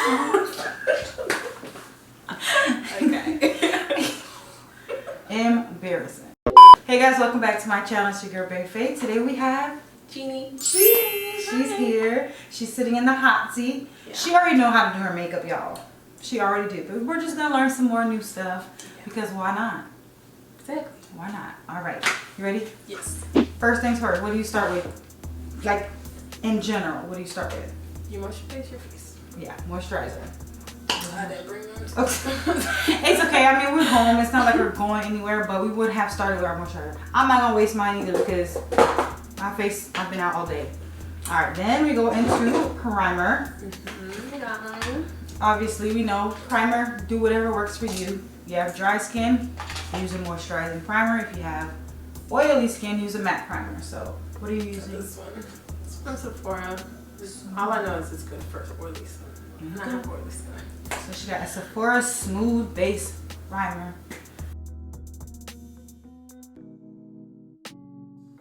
Okay. Embarrassing. Hey guys, welcome back to my channel. It's your girl BerryFae. Today we have Jeaney. She's here. She's sitting in the hot seat. Yeah. She already know how to do her makeup, y'all. She already do. But we're just gonna learn some more new stuff because why not? Exactly. Why not? All right. You ready? Yes. First things first. What do you start with? Like in general, what do you start with? You moisturize your face. Yeah, moisturizer. I didn't bring those. Okay. It's okay. I mean, we're home. It's not like we're going anywhere, but we would have started with our moisturizer. I'm not gonna waste mine either because my face, I've been out all day. All right, then we go into primer. Obviously, we know primer, do whatever works for you. You have dry skin, use a moisturizing primer. If you have oily skin, use a matte primer. So, what are you using? This one. It's from Sephora. All I know is it's good for oily skin. I have oily skin. So she got a Sephora Smooth Base Primer.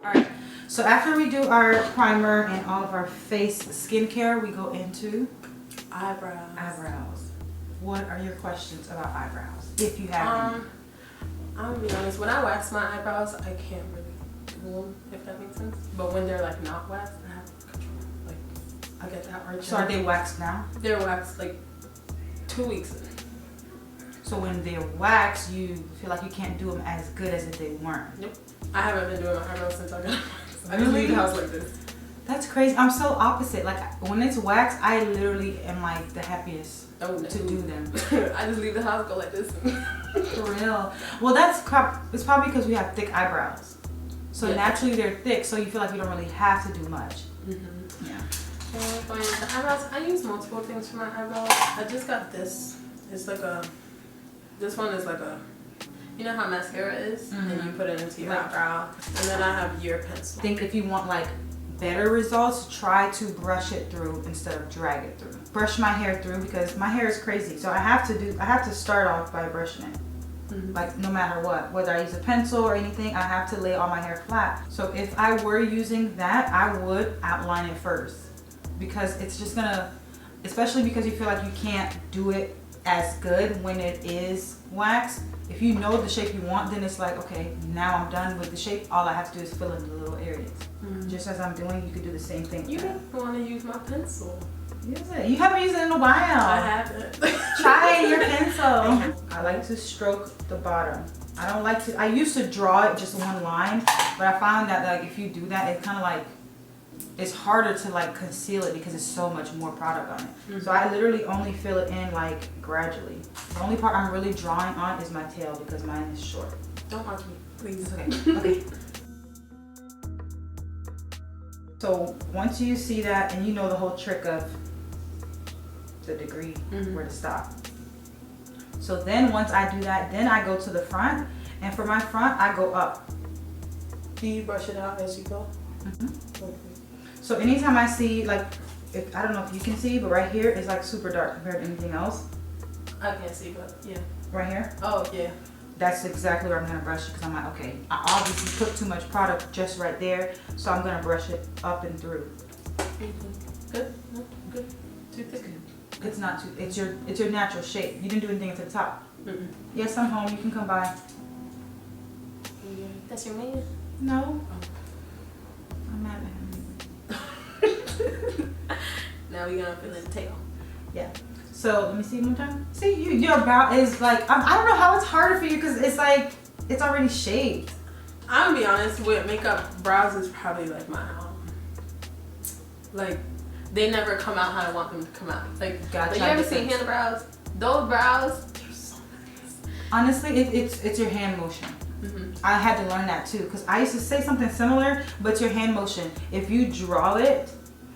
Alright, so after we do our primer and all of our face skincare, we go into eyebrows. What are your questions about eyebrows, if you have any? I'm gonna be honest, when I wax my eyebrows, I can't really do them, if that makes sense. But when they're like not waxed, I have control. Like, I get that arch. So are they waxed now? They're waxed like 2 weeks in. So when they're waxed, you feel like you can't do them as good as if they weren't? Nope. I haven't been doing my eyebrows since I got waxed. I just leave the house like this. That's crazy. I'm so opposite. Like when it's waxed, I literally am like the happiest to do them. I just leave the house, go like this. For real. Well, it's probably because we have thick eyebrows. So yeah. Naturally they're thick, so you feel like you don't really have to do much. Mm-hmm. Yeah. For the eyebrows, I use multiple things for my eyebrows. I just got this. It's like this one is like you know how mascara is? Mm-hmm. And you put it into your eyebrow. And then I have your pencil. I think if you want like better results, try to brush it through instead of drag it through. Brush my hair through because my hair is crazy. So I have to start off by brushing it. Mm-hmm. Like no matter what, whether I use a pencil or anything, I have to lay all my hair flat. So if I were using that, I would outline it first because it's just gonna, especially because you feel like you can't do it as good when it is waxed. If you know the shape you want, then it's like, okay, now I'm done with the shape. All I have to do is fill in the little areas. Mm-hmm. Just as I'm doing, you could do the same thing. You want to use my pencil. Use it. You haven't used it in a while. I haven't. Try your pencil. I like to stroke the bottom. I don't like to, I used to draw it just one line, but I found that like if you do that, it kind of like, it's harder to like conceal it because it's so much more product on it. Mm-hmm. So I literally only fill it in like gradually. The only part I'm really drawing on is my tail because mine is short. Don't watch me, please. Okay. Okay. So once you see that and you know the whole trick of the degree, mm-hmm. where to stop. So then once I do that, then I go to the front, and for my front I go up. Do you brush it out as you go? Mm-hmm. Okay. So anytime I see like, I don't know if you can see, but right here is like super dark compared to anything else. I can't see, but yeah. Right here? Oh yeah. That's exactly where I'm gonna brush it because I'm like, okay, I obviously put too much product just right there, so I'm gonna brush it up and through. Mm-hmm. Good. No, good. Too thick. It's not too. It's your natural shape. You didn't do anything to the top. Mm-mm. Yes, I'm home. You can come by. Yeah. That's your man? No. Oh. I'm mad at him. Now we're gonna fill in the tail. Yeah. So let me see one more time. See, your brow is like, I don't know how it's harder for you because it's like it's already shaped. I'm gonna be honest with makeup. Brows is probably like my like they never come out how I want them to come out. Like you ever seen hand brows? Those brows, they're so nice. Honestly, it's your hand motion. Mm-hmm. I had to learn that too because I used to say something similar, but your hand motion. If you draw it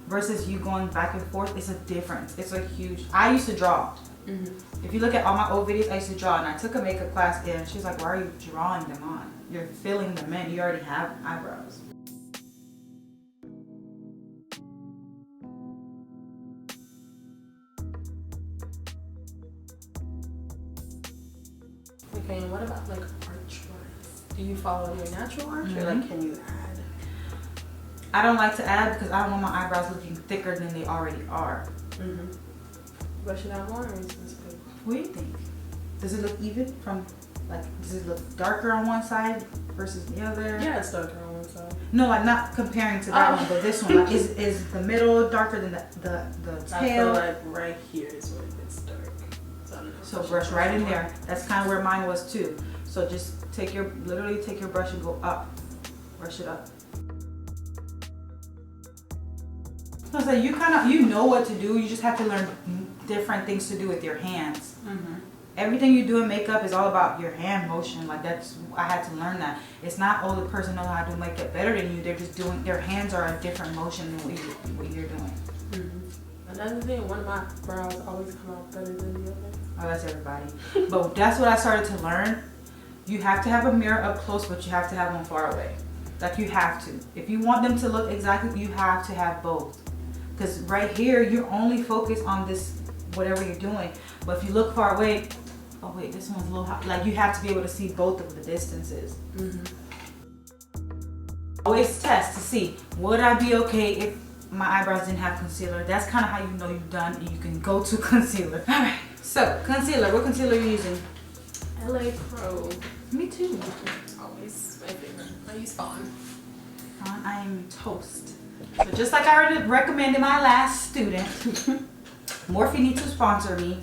versus you going back and forth, it's a difference. It's a huge. I used to draw. Mm-hmm. If you look at all my old videos, I used to draw, and I took a makeup class and she's like, "Why are you drawing them on? You're filling them in. You already have eyebrows." Okay, and what about like arch-wise? Do you follow your natural arch, or like can you add? I don't like to add because I don't want my eyebrows looking thicker than they already are. brush it out more, or is this good? What do you think? Does it look even from, like, does it look darker on one side versus the other? Yeah, it's darker on one side. No, like not comparing to that one, but this one. Like, is the middle darker than the tail? I feel like right here is where it gets dark. So brush right in there. That's kind of where mine was too. So just literally take your brush and go up. Brush it up. So it's like you know what to do. You just have to learn different things to do with your hands. Everything you do in makeup is all about your hand motion. Like I had to learn that. It's not, oh, the person knows how to do makeup better than you. They're just doing, their hands are a different motion than what you're doing. Another thing, one of my brows always come out better than the other. Oh, that's everybody. But that's what I started to learn. You have to have a mirror up close, but you have to have one far away. Like you have to. If you want them to look exactly, you have to have both. Because right here, you're only focused on this, whatever you're doing. But if you look far away, oh wait, this one's a little high. Like you have to be able to see both of the distances. Always test to see, would I be okay if my eyebrows didn't have concealer? That's kind of how you know you've done, and you can go to concealer. All right, so concealer, what concealer are you using? LA Pro. Me too. Always my favorite. I use Fawn. I am toast. So just like I already recommended my last student, Morphe needs to sponsor me.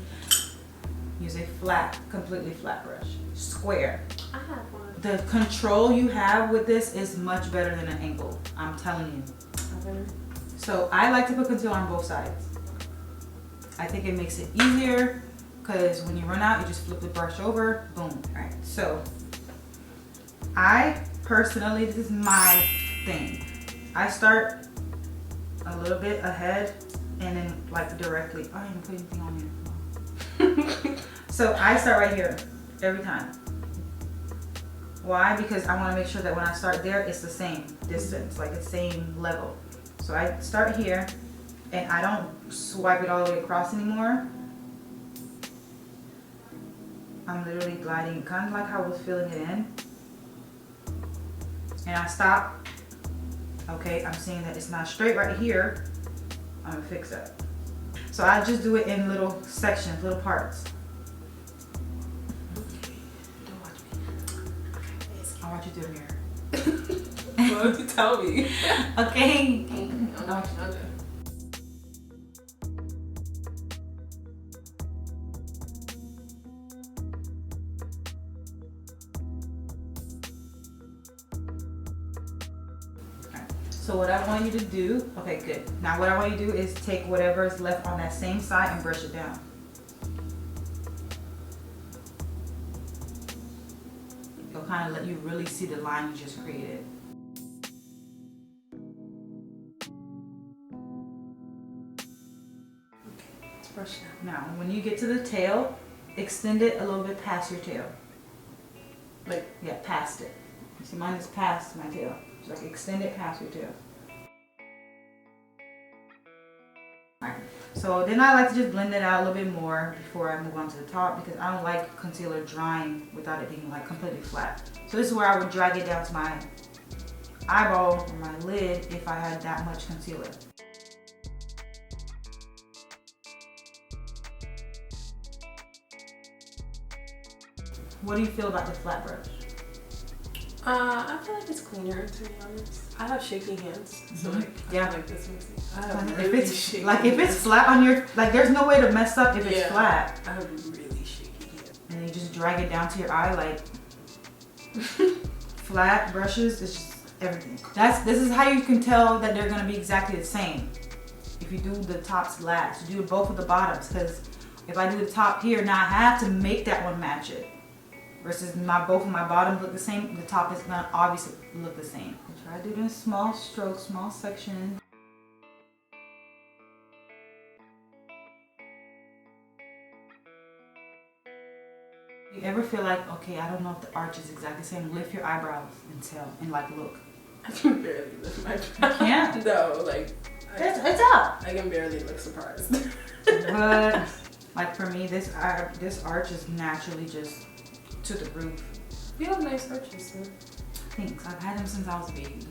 Use a flat, completely flat brush. Square. I have one. The control you have with this is much better than an angle. I'm telling you. Okay. So I like to put concealer on both sides. I think it makes it easier because when you run out, you just flip the brush over, boom. All right, so I personally, this is my thing. I start a little bit ahead and then like directly. I didn't put anything on here. So I start right here every time. Why? Because I want to make sure that when I start there, it's the same distance, like the same level. So I start here and I don't swipe it all the way across anymore. I'm literally gliding, kind of like how I was filling it in. And I stop. Okay, I'm seeing that it's not straight right here. I'm gonna fix that. So I just do it in little sections, little parts. Don't watch me. I'll watch you through the mirror. Well, you tell me. Okay. Okay. So what I want you to do, okay, good. Now what I want you to do is take whatever is left on that same side and brush it down. It'll kind of let you really see the line you just created. Okay, let's brush down. Now, when you get to the tail, extend it a little bit past your tail. Like, yeah, past it. You see, mine is past my tail. So like extend it past your tail. Alright, so then I like to just blend it out a little bit more before I move on to the top because I don't like concealer drying without it being like completely flat. So this is where I would drag it down to my eyeball or my lid if I had that much concealer. What do you feel about the flat brush? I feel like it's cleaner, to be honest. I have shaky hands, so like, yeah. I feel like this makes it. I have If really it's shaky like if hands. it's flat on your, like there's no way to mess up if it's flat. I have really shaky hands. And then you just drag it down to your eye like flat brushes. It's just everything. This is how you can tell that they're gonna be exactly the same. If you do the tops last, you do both of the bottoms. Because if I do the top here, now I have to make that one match it. Versus both of my bottoms look the same, the top is gonna obviously look the same. I try to do it in small strokes, small sections. You ever feel like, okay, I don't know if the arch is exactly the same, lift your eyebrows and tell, and like look. I can barely lift my brows. You can't? No, like, It's up. I can barely look surprised. But like for me, this arch is naturally just to the roof. You have nice arches, too. Thanks. I've had them since I was a baby.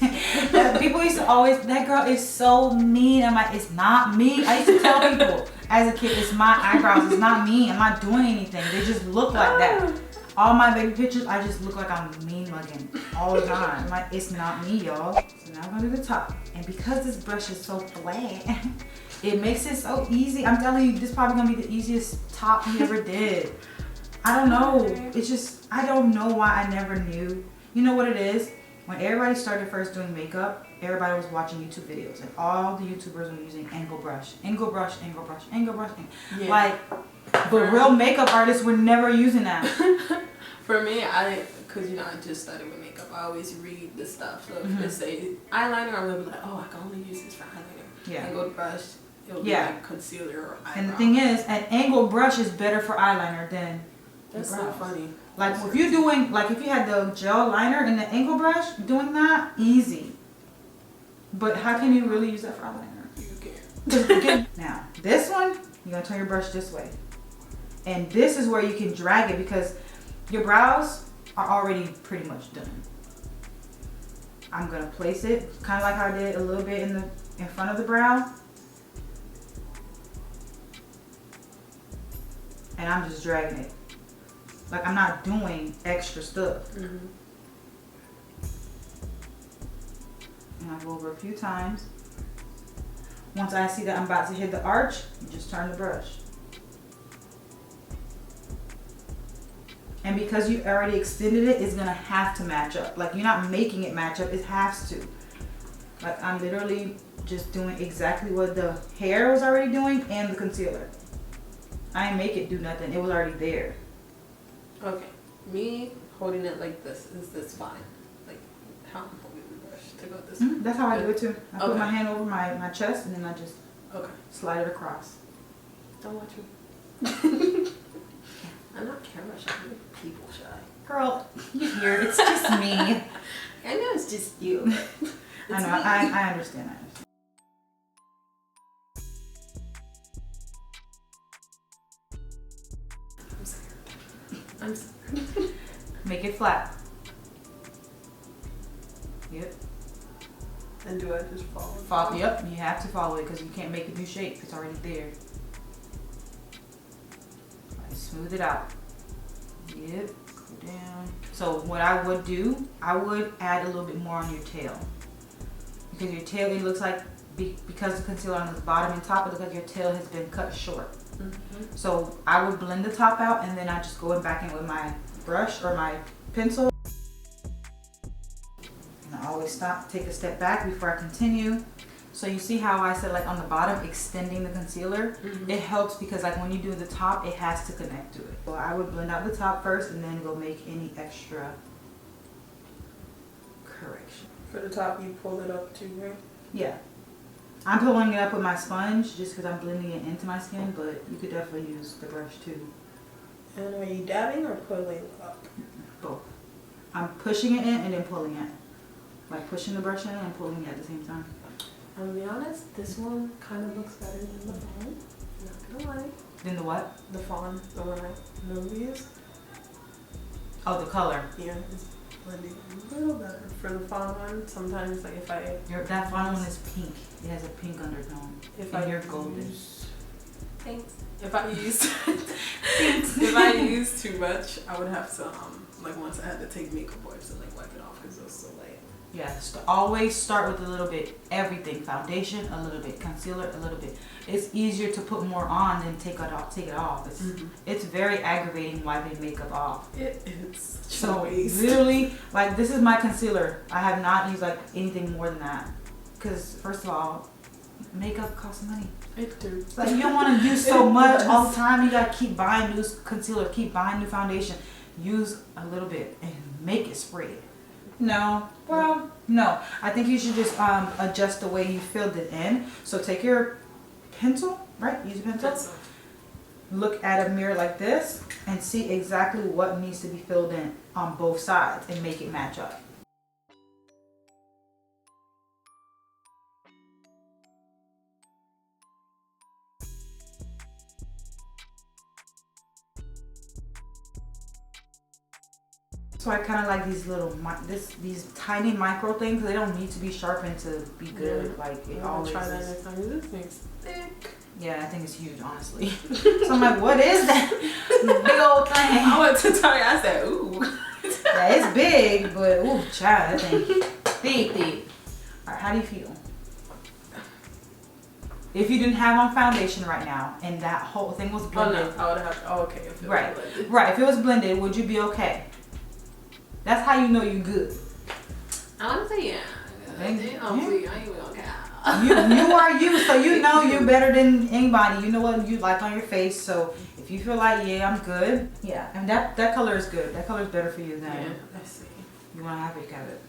Nice. People used to always, that girl is so mean. I'm like, it's not me. I used to tell people, as a kid, it's my eyebrows. It's not me. I'm not doing anything. They just look like that. All my baby pictures, I just look like I'm mean mugging all the time. Like, it's not me, y'all. So now I'm gonna do the top. And because this brush is so flat, it makes it so easy. I'm telling you, this is probably gonna be the easiest top you ever did. I don't know. It's just, I don't know why I never knew. You know what it is? When everybody started first doing makeup, everybody was watching YouTube videos. And all the YouTubers were using angle brush. Angle brush, angle brush, angle brush. Yeah. Like, but real makeup artists were never using that. For me, because, you know, I just started with makeup. I always read the stuff. So if they say eyeliner, I'm going to be like, oh, I can only use this for eyeliner. Yeah. Angled brush, it'll be like concealer or eyebrow. And the thing is, an angled brush is better for eyeliner than That's so funny. Like, if you're doing, like, if you had the gel liner and the angle brush, doing that, easy. But how can you really use that for eyeliner? You can. Now, this one, you're going to turn your brush this way. And this is where you can drag it because your brows are already pretty much done. I'm going to place it kind of like how I did a little bit in front of the brow. And I'm just dragging it. Like, I'm not doing extra stuff. And I go over a few times. Once I see that I'm about to hit the arch, you just turn the brush. And because you already extended it, it's gonna have to match up. Like, you're not making it match up, it has to. Like, I'm literally just doing exactly what the hair was already doing and the concealer. I didn't make it do nothing, it was already there. Okay, me holding it like this, is this fine? Like, how I'm holding the brush to go this way? That's how I do it too. I put my hand over my chest and then I just slide it across. Don't watch me. I'm not camera shy, I'm people shy. Girl, you hear, it's just me. I know it's just you. I know, I understand. I'm scared. Make it flat. Yep. And do I just follow? Yep, you have to follow it because you can't make a new shape. It's already there. Right, smooth it out. Yep, go down. So what I would do, I would add a little bit more on your tail. Because your tail, it looks like, because the concealer on the bottom and top, it looks like your tail has been cut short. So I would blend the top out and then I just go back in with my brush or my pencil. And I always stop, take a step back before I continue. So you see how I said, like, on the bottom, extending the concealer, it helps because, like, when you do the top, it has to connect to it. So I would blend out the top first and then go make any extra correction. For the top, you pull it up too, right? Yeah. I'm pulling it up with my sponge just because I'm blending it into my skin, but you could definitely use the brush too. And are you dabbing or pulling up? Both. I'm pushing it in and then pulling it. Like pushing the brush in and pulling it at the same time. I'm gonna be honest, this one kind of looks better than the fawn. Not gonna lie. Then the what? The fawn, the one I normally use. Oh, the color. Yeah, it's blending a little better. For the fawn one, sometimes, like, if I... That fawn one is pink. It has a pink undertone. And you're golden. Thanks. If I use... if I use too much, I would have to, like, once I had to take makeup wipes and, like, wipe it off because it was so light. Yeah, always start with a little bit. Everything. Foundation, a little bit. Concealer, a little bit. It's easier to put more on than take it off. It's very aggravating wiping makeup off. It is. So literally, like, this is my concealer. I have not used, like, anything more than that. Because, first of all, makeup costs money. It do. Like, you don't want to use so much all the time. You got to keep buying new concealer, keep buying new foundation. Use a little bit and make it spread. No. Well, no. I think you should just adjust the way you filled it in. So take your pencil, right? Use a pencil. Look at a mirror like this and see exactly what needs to be filled in on both sides and make it match up. why I kind of like these little, these tiny micro things. They don't need to be sharpened to be good. Yeah. Like it always try that is. next time. This thing's thick. Yeah, I think it's huge, honestly. So I'm like, what is that big old thing? I went to Target. I said, ooh. Yeah, it's big, but ooh, child, that thing thick. All right, how do you feel? If you didn't have on foundation right now and that whole thing was blended. Oh no, I would have. Oh, okay. If it Right, was blended. right. If it was blended, would you be okay? That's how you know you good. I want to say yeah. Please, I ain't even okay. You are you, so you know you're better than anybody. You know what you like on your face. So if you feel like, yeah, I'm good. Yeah, and that color is good. That color is better for you than. Yeah, let's see. You want to have it, have it.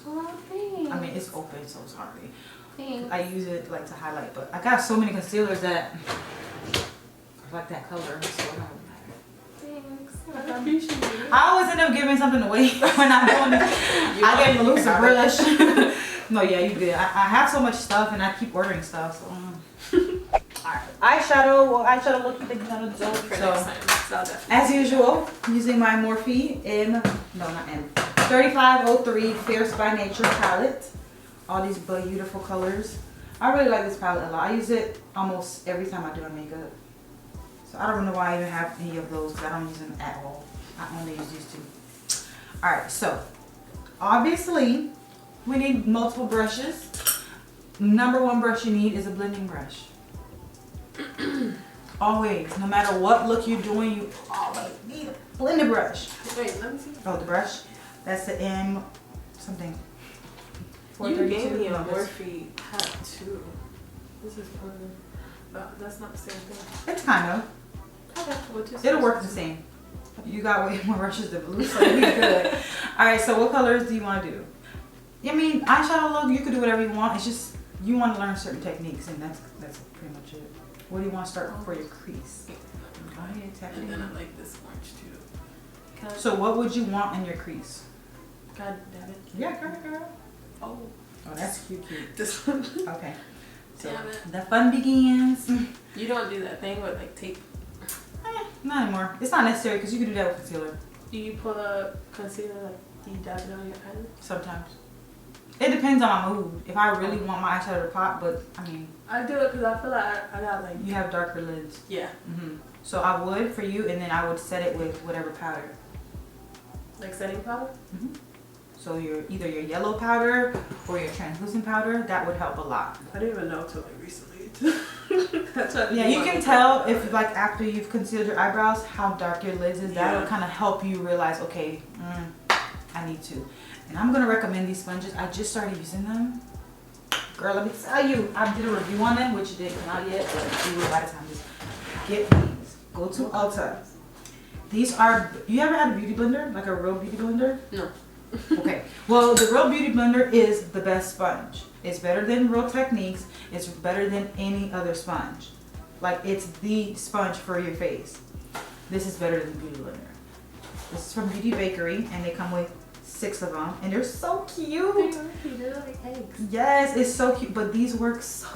Oh, thanks. I mean, it's open, so sorry. Thanks. I use it like to highlight, but I got so many concealers that I like that color, so it don't matter. Thanks. I appreciate it. I always end up giving something away when I'm doing it. I get a looser brush. No, yeah, you good. I have so much stuff and I keep ordering stuff, so. Alright, eyeshadow. Well, eyeshadow look for so as usual, using my Morphe M 3503 Fierce by Nature palette. All these beautiful colors. I really like this palette a lot. I use it almost every time I do my makeup. So I don't know why I even have any of those because I don't use them at all. I only use these two. Alright, so obviously we need multiple brushes. Number one brush you need is a blending brush. Always, no matter what look you're doing, you always need a blending brush. Wait, let me see. Oh, the brush? That's the M something. You gave me a Morphe hat too. This is one, but that's not the same thing. It's kind of. Okay, it'll work the same. You got way more brushes than blue, so you're good. Alright, so what colors do you want to do? I mean, eyeshadow look, you can do whatever you want. It's just, you want to learn certain techniques, and that's pretty much it. What do you want to start for your crease? Go ahead, tap it in. And I like this orange too. So what would you want in your crease? God damn it. Yeah, girl. Oh, that's cute. this one. Okay. So damn it. the fun begins. You don't do that thing with like tape. Not anymore. It's not necessary because you can do that with concealer. Do you pull a concealer, like, do you dab it on your eyelid? Sometimes. It depends on my mood. If I really want my eyeshadow to pop, but I mean. I do it because I feel like I got like. You have darker lids. Yeah. So I would for you, and then I would set it with whatever powder. Like setting powder? So either your yellow powder or your translucent powder, that would help a lot. I didn't even know till like recently. That's what yeah, you can tell if like after you've concealed your eyebrows how dark your lids is. That'll kind of help you realize, okay, I need to. And I'm gonna recommend these sponges. I just started using them. Girl, let me tell you, I did a review on them, which didn't come out yet, but you will by the time this. Get these. Go to Ulta. These are. You ever had a beauty blender, like a real beauty blender? No. Okay, well the Real Beauty Blender is the best sponge. It's better than Real Techniques. It's better than any other sponge. Like, it's the sponge for your face. This is better than the Beauty Blender. This is from Beauty Bakery, and they come with 6 of them, and they're so cute. They're like eggs. Yes, it's so cute, but these work so,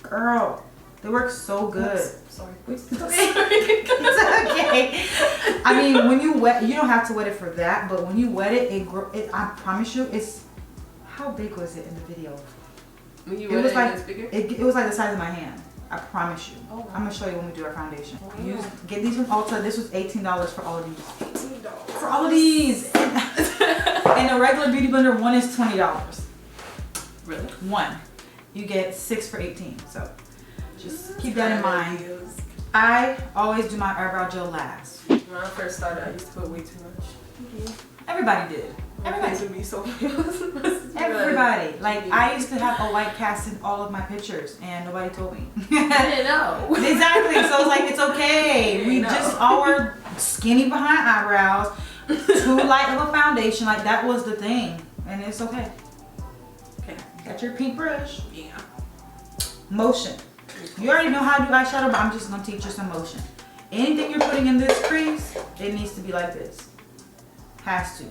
girl, they work so good. Sorry. It's okay. I mean, when you wet, you don't have to wet it for that, but when you wet it, I promise you, it's, how big was it in the video? When you it was like, it's bigger? it was like the size of my hand. I promise you. Oh, wow. I'm gonna show you when we do our foundation. Oh, Get these from Ulta. This was $18 for all of these. $18 for all of these. And a regular beauty blender, one is $20. Really? One. You get 6 for $18. So just keep that in mind. I always do my eyebrow gel last. When I first started, I used to put way too much. Everybody did. Everybody would be so Everybody. Like, I used to have a white cast in all of my pictures, and nobody told me. I didn't know. Exactly. So it's like, it's okay. We just all were skinny behind eyebrows, too light of a foundation. Like, that was the thing, and it's okay. Okay. Got your pink brush. Yeah. Motion. You already know how to do eyeshadow, but I'm just gonna teach you some motion. Anything you're putting in this crease, it needs to be like this. Has to.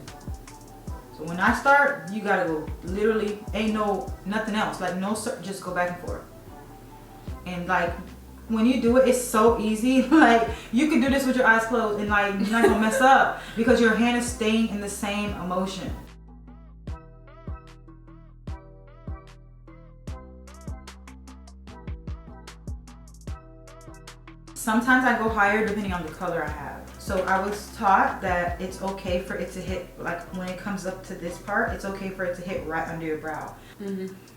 So when I start, you gotta go literally, ain't no nothing else. Like, no, just go back and forth. And like, when you do it, it's so easy. Like, you can do this with your eyes closed and like you're not gonna mess up because your hand is staying in the same emotion. Sometimes I go higher depending on the color I have. So I was taught that it's okay for it to hit, like when it comes up to this part, it's okay for it to hit right under your brow.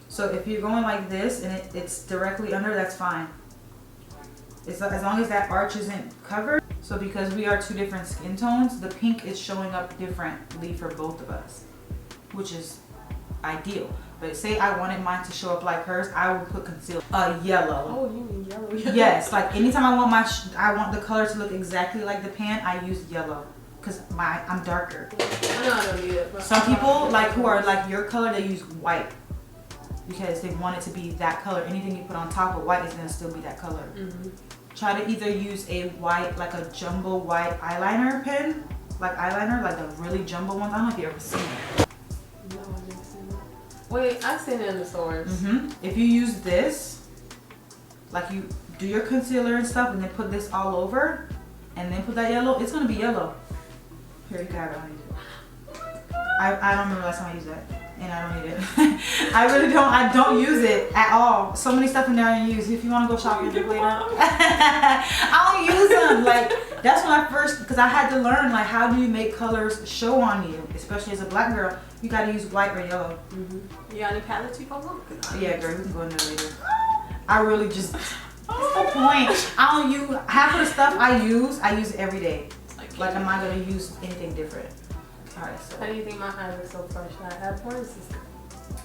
So if you're going like this and it's directly under, that's fine. It's like, as long as that arch isn't covered. So because we are two different skin tones, the pink is showing up differently for both of us, which is ideal. But say I wanted mine to show up like hers, I would put concealer. Yellow. Oh, you mean yellow? Yes, like anytime I want I want the color to look exactly like the pan, I use yellow because I'm darker. I know I don't need it. But some people like who are like your color, they use white because they want it to be that color. Anything you put on top of white is gonna still be that color. Try to either use a white, like a jumbo white eyeliner pen, like the really jumbo ones. I don't know if you've ever seen it. No, I didn't see it. Wait, I've seen it in the stores. If you use this, like you do your concealer and stuff and then put this all over and then put that yellow, it's gonna be yellow. Here, you can have it. I don't remember last time I used that and I don't need it. I don't use it at all. So many stuff in there I didn't use. If you wanna go shopping later. I don't use them. Like, that's when I first, because I had to learn like how do you make colors show on you, especially as a black girl. You gotta use white or yellow. You got any palettes you want? Yeah, girl, we can go in there later. I really just, what's the point? I don't use, half of the stuff I use it every day. Like, I'm not gonna use anything different. Alright, so. How do you think my eyes are so fresh? Should I add more?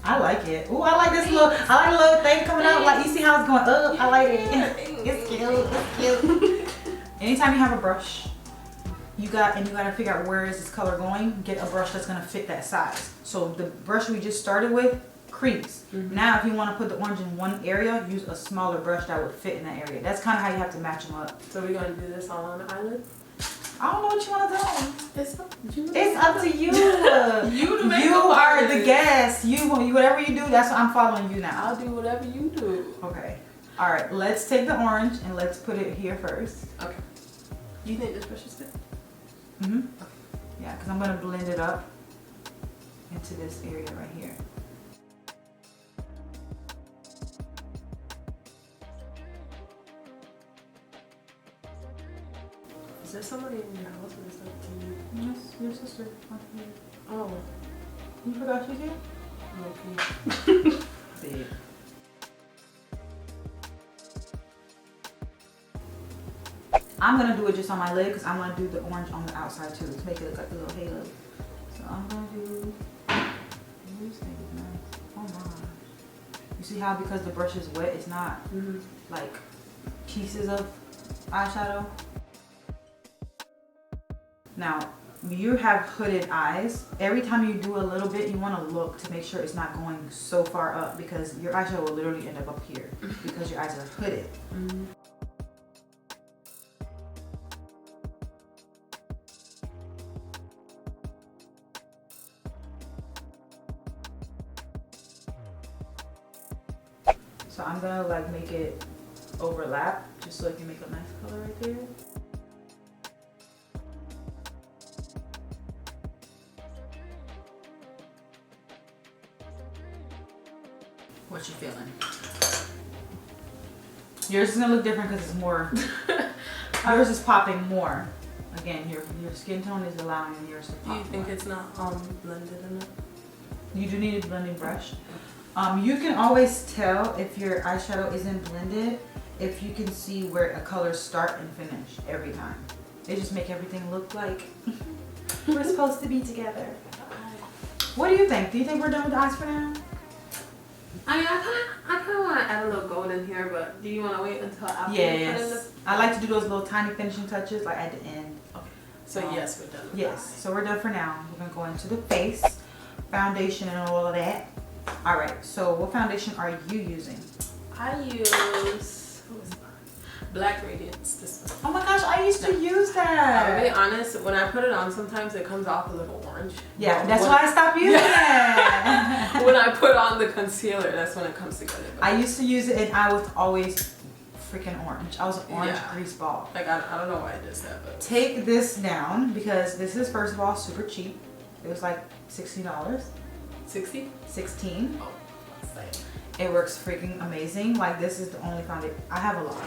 I like it. Ooh, I like this little, thing coming out. Like, you see how it's going up? I like it. It's cute, it's cute. Anytime you have a brush, you gotta figure out where is this color going. Get a brush that's gonna fit that size. So the brush we just started with crease. Now if you want to put the orange in one area, use a smaller brush that would fit in that area. That's kind of how you have to match them up. So we're gonna do this all on the eyelid? I don't know what you want to do. It's up to you. You are the guest. You whatever you do, that's what I'm following you now. I'll do whatever you do. Okay. All right. Let's take the orange and let's put it here first. Okay. You think this brush is good? Yeah, because I'm gonna blend it up into this area right here. Is there somebody in your house or is that you? Yes, your sister. Oh. You forgot she's here? Okay. See. I'm gonna do it just on my lid because I want to do the orange on the outside too to make it look like a little halo. So I'm gonna do. This thing is nice. Oh my! You see how because the brush is wet, it's not like pieces of eyeshadow. Now, you have hooded eyes. Every time you do a little bit, you want to look to make sure it's not going so far up because your eyeshadow will literally end up here because your eyes are hooded. So I'm gonna like make it overlap just so it can make a nice color right there. What you feeling? Yours is gonna look different because it's more. Yours is popping more. Again, your skin tone is allowing yours to pop. Do you think more. it's not blended enough? You do need a blending brush. You can always tell if your eyeshadow isn't blended if you can see where a color start and finish every time. They just make everything look like we're supposed to be together. What do you think? Do you think we're done with the eyes for now? I mean, I kind of want to add a little gold in here, but do you want to wait until after? Yes. I like to do those little tiny finishing touches like at the end. Okay. So yes, we're done. Yes. So we're done for now. We're gonna go into the face, foundation, and all of that. All right. So what foundation are you using? I use Black Radiance. This one. Oh my gosh, I used to use that. To be honest, when I put it on, sometimes it comes off a little orange. Yeah, that's why I stopped using it. When I put on the concealer, that's when it comes together. I used to use it and I was always freaking orange. I was an orange grease ball. Like, I don't know why I did that, but. Take this down because this is, first of all, super cheap. It was like $60. 60? 16. Oh, that's it works freaking amazing. Like, this is the only foundation. I have a lot.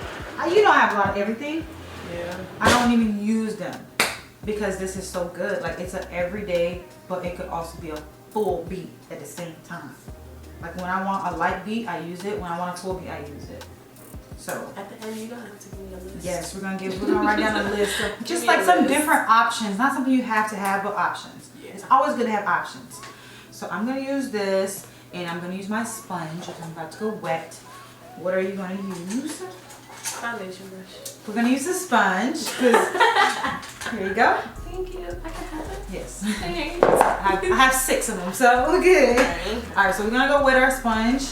You know I have a lot of everything. Yeah. I don't even use them because this is so good. Like, it's an everyday, but it could also be a full beat at the same time. Like, when I want a light beat, I use it. When I want a full beat, I use it. So at the end, you're gonna have to give me a list. yes, we're gonna write down a list of just like some different options. Not something you have to have, but options. Yeah. It's always good to have options. So I'm gonna use this, and I'm gonna use my sponge because I'm about to go wet. What are you gonna use? Foundation brush. We're gonna use the sponge because here you go. Thank you. I can have it. Yes. Thanks. I have 6 of them, so we're good. All right, so we're gonna go wet our sponge.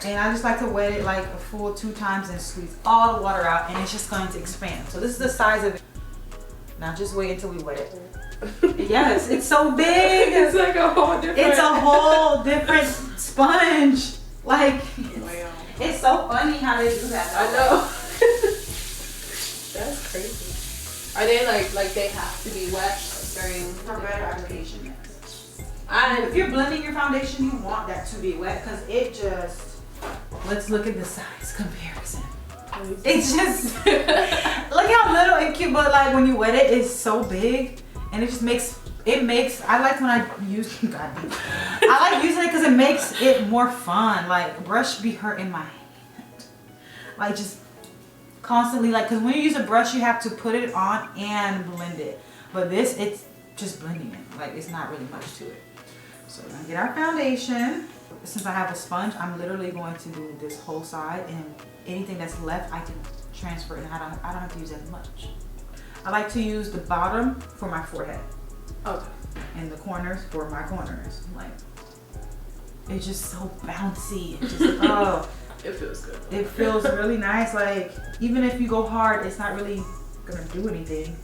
And I just like to wet it like a full 2 times and squeeze all the water out, and it's just going to expand. So this is the size of it. Now just wait until we wet it. Yes, it's so big. It's like a whole different. It's a whole different sponge. Like, wow. It's so funny how they do that. I know. That's crazy. Are they like they have to be wet during For better application, yes. And if you're blending your foundation, you want that to be wet because it just. Let's look at the size comparison. It's just look how little and cute, but like when you wet it, it's so big, and it just makes. I like when I use. I like using it because it makes it more fun. Like brush be hurting my hand, like just constantly. Like because when you use a brush, you have to put it on and blend it. But this, it's just blending it. Like it's not really much to it. So we're gonna get our foundation. Since I have a sponge, I'm literally going to do this whole side, and anything that's left I can transfer, and I don't have to use as much. I like to use the bottom for my forehead. Okay. And the corners for my corners. Like, it's just so bouncy. It just oh. It feels good. It feels really nice. Like even if you go hard, it's not really gonna do anything.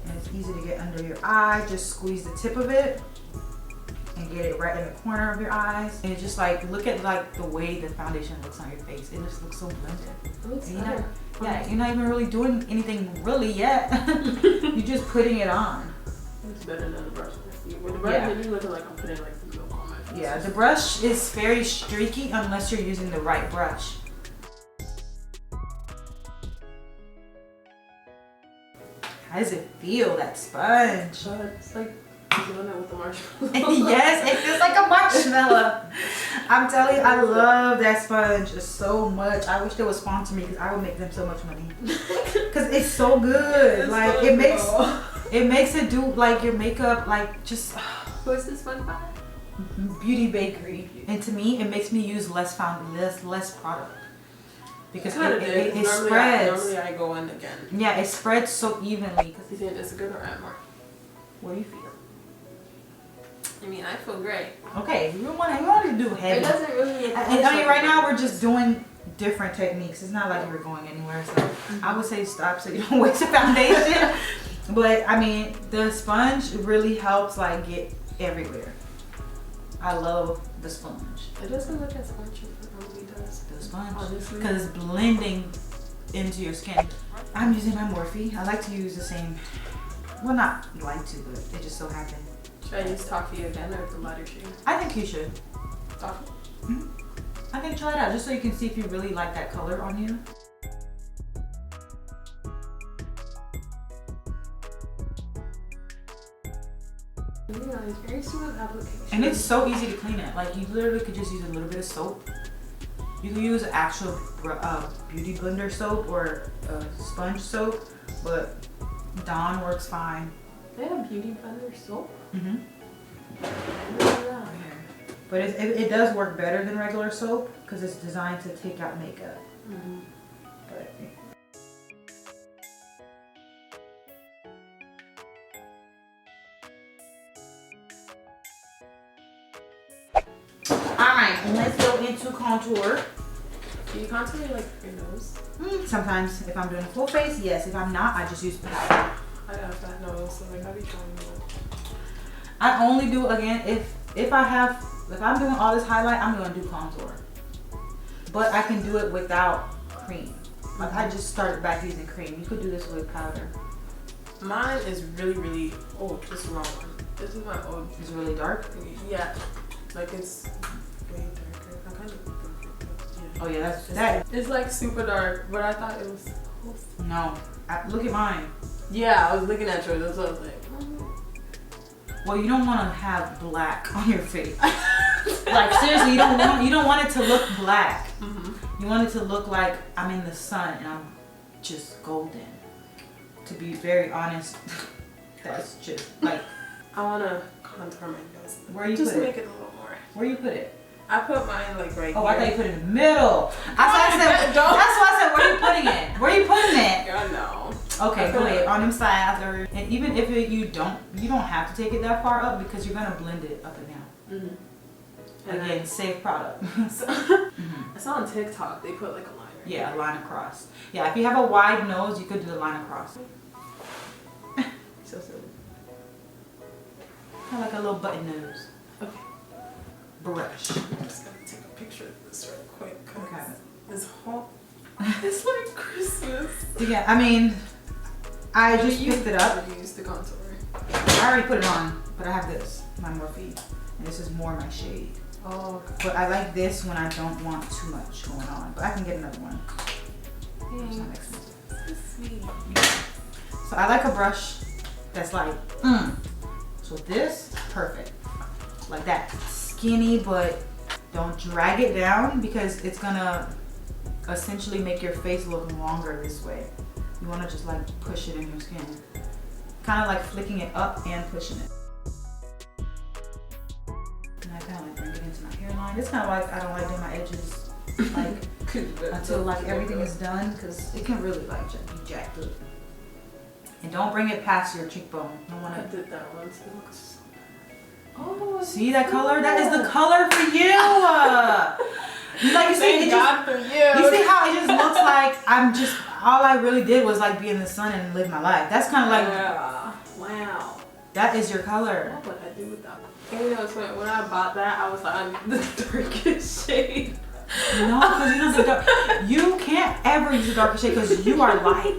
And it's easy to get under your eye. Just squeeze the tip of it. And get it right in the corner of your eyes, and just like look at like the way the foundation looks on your face. It just looks so blended. You're not even really doing anything really yet. You're just putting it on. It's better than the brush. With the brush, it's looking like I'm putting like some milk on my face. Yeah, the brush is very streaky unless you're using the right brush. How does it feel, that sponge? It's like doing it with the marshmallow. Yes, it feels like a marshmallow. I'm telling you, I love that sponge so much. I wish they would sponsor me because I would make them so much money. Because it's so good. It's like so it makes it do like your makeup like just. What's this one by? Beauty Bakery. And to me, it makes me use less product. Because it spreads. Normally I go in again. Yeah, it spreads so evenly. You think this is good or add more? What do you feel? I mean, I feel great. Okay, we want to do heavy. It doesn't really. I mean, right now we're just doing different techniques. It's not like we're going anywhere. So I would say stop so you don't waste your foundation. But I mean, the sponge really helps like get everywhere. I love the sponge. It doesn't look as much as it normally does. The sponge, because it's blending into your skin. I'm using my Morphe. I like to use the same. Well, not like to, but it just so happened. Should I use toffee again or the lighter shade? I think you should. Toffee? Mm-hmm. I think try it out just so you can see if you really like that color on you. Yeah, it's very smooth application. And it's so easy to clean it. Like you literally could just use a little bit of soap. You can use actual beauty blender soap or sponge soap, but Dawn works fine. They have beauty blender soap? Mm-hmm. But it does work better than regular soap because it's designed to take out makeup. Mm-hmm. But, alright, let's go into contour. Do you contour like your nose? Sometimes, if I'm doing a full face, yes. If I'm not, I just use powder. I got a fat nose, so like I be trying to. I only do again if I'm doing all this highlight, I'm gonna do contour. But I can do it without cream. Like, I just started back using cream. You could do this with powder. Mine is really old. This is the wrong one. This is my old. It's really dark? Yeah. Like it's way darker. I kind of. Yeah. Oh yeah, that's that. It's like super dark, but I thought it was. No. Look at mine. Yeah, I was looking at yours. That's what I was like. Well, you don't want to have black on your face. Like seriously, you don't want it to look black. You want it to look like I'm in the sun and I'm just golden. To be very honest, that's just like. I want to contour my nose. Where you just put make it? it a little more. Where you put it? I put mine like right Oh, here. I thought you put it in the middle. That's why I said, where are you putting it? Where are you putting it? I know. Okay, go ahead. On them sides, and even if you don't have to take it that far up because you're gonna blend it up and down. Again, safe product. I saw on TikTok they put like a liner. Yeah, a line across. Yeah, if you have a wide nose, you could do the line across. So silly. Kind of like a little button nose. Okay. Brush. I'm just gonna take a picture of this real quick. Okay. This whole. It's like Christmas. Yeah, I mean, I just picked it up. You used the contour. I already put it on, but I have this, my Morphe, and this is more my shade. Oh. Okay. But I like this when I don't want too much going on. But I can get another one. It's not expensive. So sweet. So I like a brush that's like, So this, perfect. Like that, skinny, but don't drag it down because it's gonna essentially make your face look longer this way. You wanna just like push it in your skin. Kind of like flicking it up and pushing it. And I kind of like bring it into my hairline. It's kind of like, I don't like doing my edges like until like everything is done because it can really like be jacked up. And don't bring it past your cheekbone. You don't want I to. did that once. It looks so bad. Oh, See that color? That is the color for you. Like you see, Thank God for you. You see how it just looks like I'm just, all I really did was like be in the sun and live my life. That's kind of like, Yeah. Wow. that is your color. What would I do with that? And you know, it's funny, when I bought that, I was like, I need the darkest shade. No, because you know the dark. You can't ever use the darkest shade because you are light.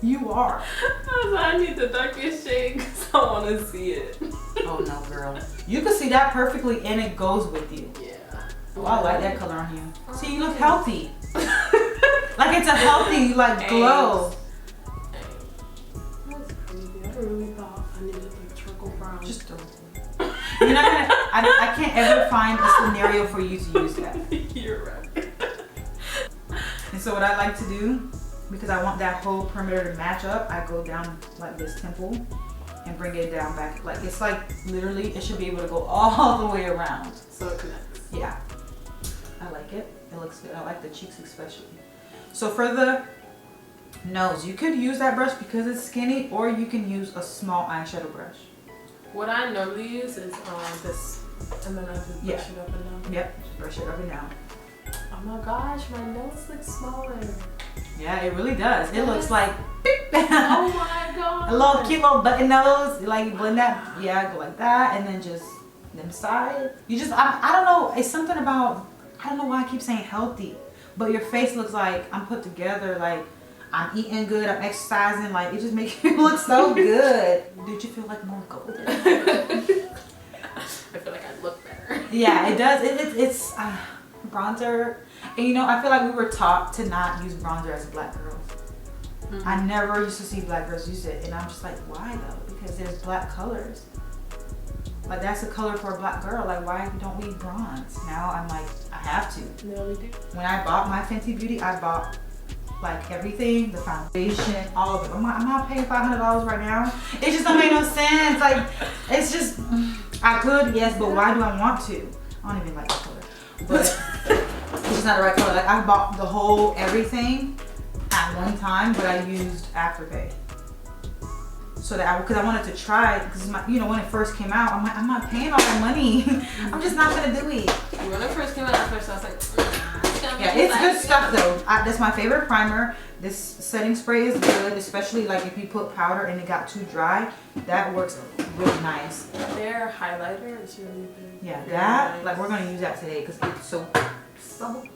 You are. I was like, I need the darkest shade because I want to see it. Oh no, girl. You can see that perfectly and it goes with you. Yeah. Oh, I like that color on you. See, you look healthy. Like it's a healthy like glow. That's crazy. I really thought I needed like charcoal brown. Just throw it. You're not gonna. I can't ever find a scenario for you to use that. You're right. And so what I like to do, because I want that whole perimeter to match up, I go down like this temple and bring it down back. Like it's like literally, it should be able to go all the way around. So it connects. Yeah, I like it. It looks good. I like the cheeks especially. So for the nose, you could use that brush because it's skinny, or you can use a small eyeshadow brush. What I normally use is this, and then I just brush it up and down. Yep, just brush it up and down. Oh my gosh, my nose looks smaller. Yeah, it really does. It looks like Oh my god. a little cute little button nose. Like you blend that, yeah, go like that, and then just them side. You just, I don't know. It's something about, I don't know why I keep saying healthy, but your face looks like I'm put together. Like I'm eating good, I'm exercising. Like it just makes you look so good. Did you feel like more golden? I feel like I look better. Yeah, it does. It's bronzer. And you know, I feel like we were taught to not use bronzer as black girls. I never used to see black girls use it, and I'm just like, why though? Because there's black colors. Like that's a color for a black girl. Like why don't we bronze? Now I'm like, I have to. No, we do. When I bought my Fenty Beauty, I bought like everything, the foundation, all of it. I'm not paying $500 right now. It just don't make no sense. Like it's just, I could, yes, but why do I want to? I don't even like the color, but it's just not the right color. Like I bought the whole everything at one time, but I used Afterpay. So that because I wanted to try it, because when it first came out, I'm like, I'm not paying all that money. I'm just not gonna do it. When it first came out, at first I was like, yeah, it's good stuff though. That's my favorite primer. This setting spray is good, especially like if you put powder and it got too dry. That works really nice. Their highlighter is really good. Yeah, Very that nice. like we're gonna use that today because it's so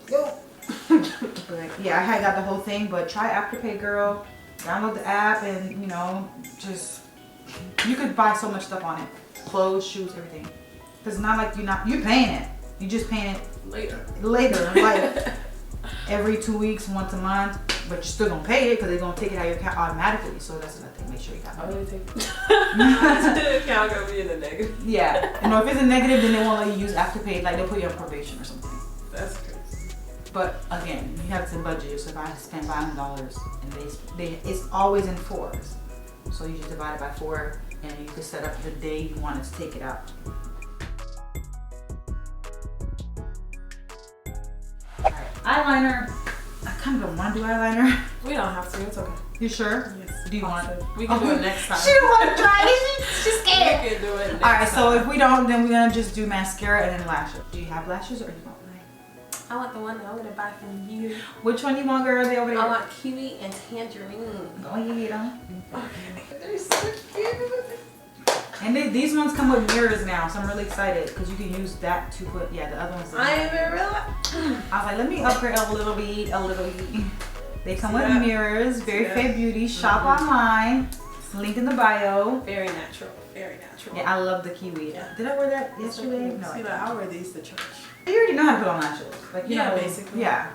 good. But yeah, I had got the whole thing, but try Afterpay, girl. Download the app and, you know, just, you could buy so much stuff on it. Clothes, shoes, everything. Cause it's not like you're paying it. You just paying it later, like every 2 weeks, once a month. But you're still gonna pay it because they're gonna take it out of your account automatically. So that's another thing. Make sure you got money. Oh, they take the account gonna be in the negative. Yeah, and if it's a negative, then they won't let you use Afterpay. Like they'll put you on probation or something. That's crazy. But again, you have to budget. So if I spend $500 and it's always in 4s. So you just divide it by 4 and you can set up the day you want it to take it out. Alright, eyeliner. I kind of don't want to do eyeliner. We don't have to. It's okay. You sure? Yes. Do you want to? We can do it next time. She don't want to try it. She's scared. We can do it next Alright, so time. if we don't, then we're going to just do mascara and then lashes. Do you have lashes or you don't? I want the one that I'm gonna buy from you. Which one you want, girl? They over there? I want kiwi and tangerine. Go you get them. Okay. They're so cute. And these ones come with mirrors now, so I'm really excited because you can use that to put, the other ones. I am real. I was like, let me upgrade a little bit. They come with mirrors. BerryFae Beauty. Shop online. Link in the bio. Very natural. Very natural. Yeah, I love the kiwi. Yeah. Did I wear that yesterday? No. See, I wear these to church. You already know how to put on lashes. Like, you know, basically. Yeah.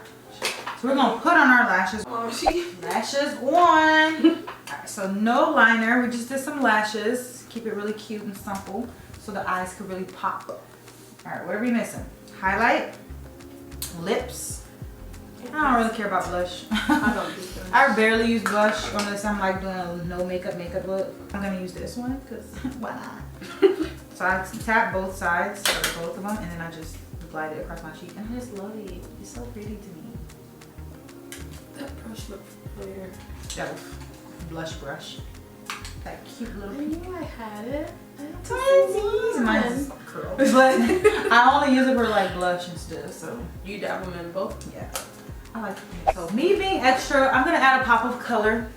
So we're gonna put on our lashes. Oh, she. Lashes on. Alright, so no liner. We just did some lashes. Keep it really cute and simple so the eyes could really pop. Alright, what are we missing? Highlight, lips. I don't really care about blush. I don't do that. I barely use blush unless I'm like doing a no makeup look. I'm gonna use this one because why not? So I tap both sides, or both of them, and then I just glide it across my cheek. And I just love it. It's so pretty to me. That brush looks familiar. That blush brush. That cute little. I knew I had it. Mine's curl. But I only use it for like blush and stuff. So You dab them in both? yeah. I like it. So me being extra, I'm gonna add a pop of color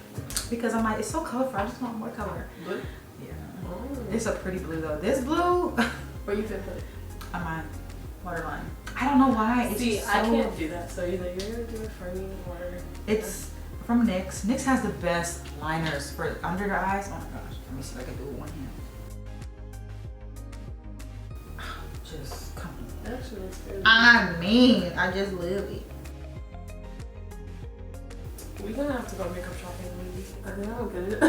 because I'm like, it's so colorful. I just want more color. Blue? Yeah. Oh. It's a pretty blue though. This blue Where you can put it? on my waterline. I don't know why. It's See, just I so, can't do that. So either you're gonna do it for me or It's from NYX. NYX has the best liners for under the eyes. Oh my gosh. Let me see if I can do it one hand. Just come on. that actually looks good. I mean, I just love it. We're gonna have to go makeup shopping maybe. I think I'm getting it.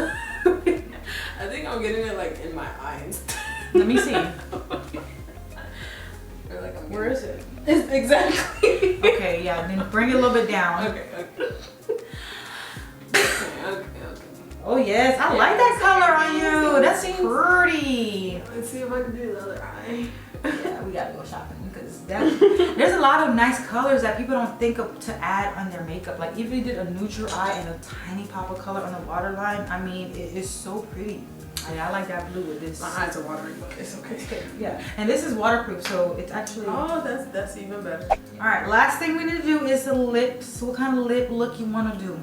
I think I'm getting it like in my eyes. Let me see. Or like I'm Where is it? It's exactly. Okay, yeah, then bring it a little bit down. Okay. Okay. Oh yes, I like that color on you. That's pretty. Let's see if I can do the other eye. Yeah, we gotta go shopping because there's a lot of nice colors that people don't think of to add on their makeup. Like if you did a neutral eye and a tiny pop of color on the waterline, I mean, it is so pretty. I like that blue with this. My eyes are watering, but it's okay. Yeah, and this is waterproof, so it's actually. Oh, that's even better. All right, last thing we need to do is the lips. What kind of lip look you want to do?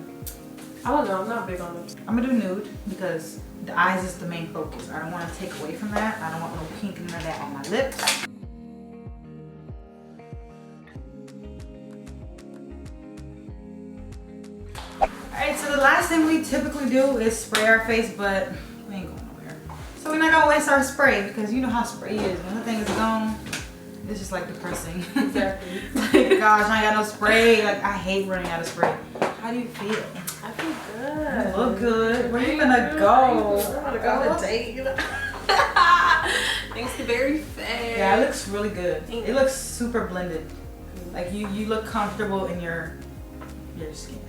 I don't know. I'm not big on lips. I'm gonna do nude because the eyes is the main focus. I don't want to take away from that. I don't want no pink and none of that on my lips. Alright, so the last thing we typically do is spray our face, but we ain't going nowhere. So we're not gonna waste our spray because you know how spray is. When the thing is gone, it's just like depressing. Exactly. Like, gosh, I ain't got no spray. Like, I hate running out of spray. How do you feel? I feel good. You look good. Where you gonna go? I'm gonna go on a date. Thanks to BerryFae. Yeah, it looks really good. It looks super blended. Like you look comfortable in your skin.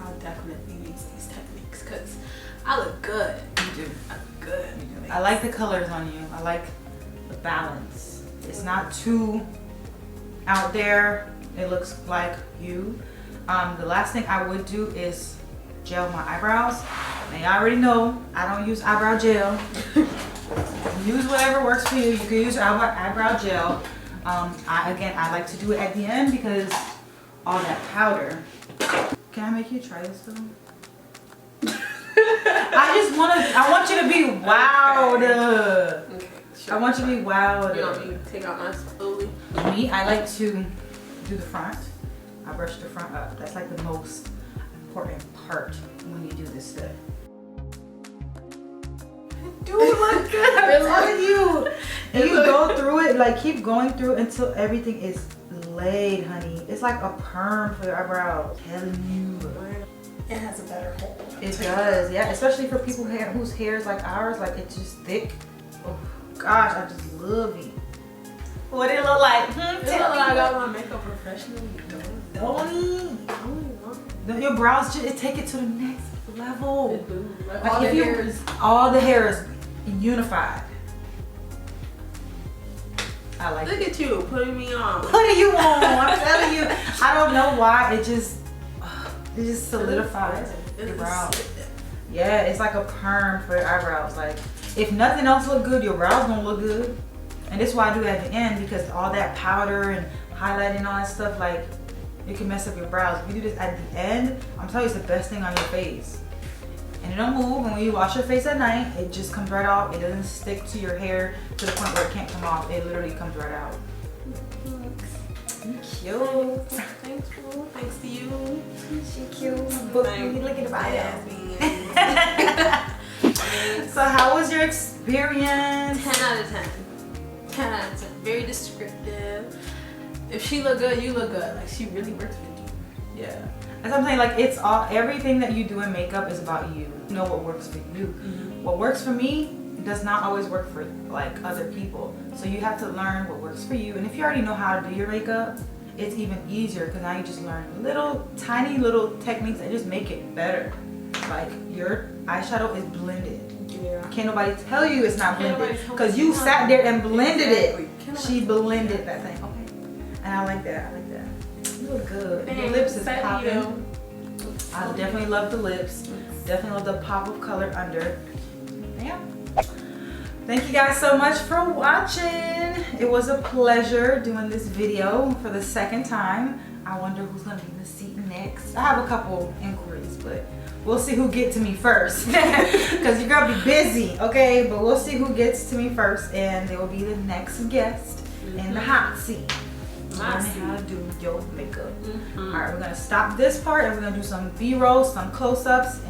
I'll definitely use these techniques because I look good. You do. I look good. You do. I like the colors on you. I like the balance. It's not too out there. It looks like you. The last thing I would do is gel my eyebrows. Now you already know I don't use eyebrow gel. Use whatever works for you. You can use eyebrow gel. I like to do it at the end because all that powder. Can I make you try this though? I want you to be wowed. Okay, sure. I want you to be wowed. You want me to take out my slowly? Me, I like to do the front I brush the front up. That's like the most important part when you do this stuff. Do look good, I'm telling you. And you go through it, like keep going through until everything is laid, honey. It's like a perm for your eyebrows. I'm telling you. It has a better hold. It does, yeah. Especially for people whose hair is like ours, like it's just thick. Oh gosh, I just love it. What did it look like? It look like I got my makeup professionally done. Don't your brows just take it to the next level. Like all the hair is unified. I like Look at you putting me on. Putting you on. I'm telling you. I don't know why it just solidifies your brows. Yeah, it's like a perm for your eyebrows. Like if nothing else look good, your brows gonna look good. And this is why I do it at the end, because all that powder and highlighting and all that stuff, like it can mess up your brows. If you do this at the end, I'm telling you, it's the best thing on your face. And it don't move, and when you wash your face at night, it just comes right out. It doesn't stick to your hair to the point where it can't come off. It literally comes right out. Thank you. Thanks, Boo. Thanks to you. She cute. Book me, look at the bio. So how was your experience? 10 out of 10. 10 out of 10. Very descriptive. If she look good, you look good. Like she really works with you. Yeah. That's what I'm saying, like it's all, everything that you do in makeup is about you. You know what works for you. What works for me does not always work for like other people. So you have to learn what works for you. And if you already know how to do your makeup, it's even easier because now you just learn tiny little techniques that just make it better. Like your eyeshadow is blended. Yeah. Can't nobody tell you it's not blended because you sat there and blended it. She blended that thing. Okay. And I like that. I like that. You look good. Your lips is popping. I definitely love the lips. Definitely love the pop of color under. Yeah. Thank you guys so much for watching. It was a pleasure doing this video for the second time. I wonder who's gonna be in the seat next. I have a couple inquiries, but we'll see who gets to me first. Because you're gonna be busy, okay? But we'll see who gets to me first, and they will be the next guest in the hot seat. Learning how to do your makeup. All right, we're gonna stop this part and we're gonna do some B-roll, some close-ups,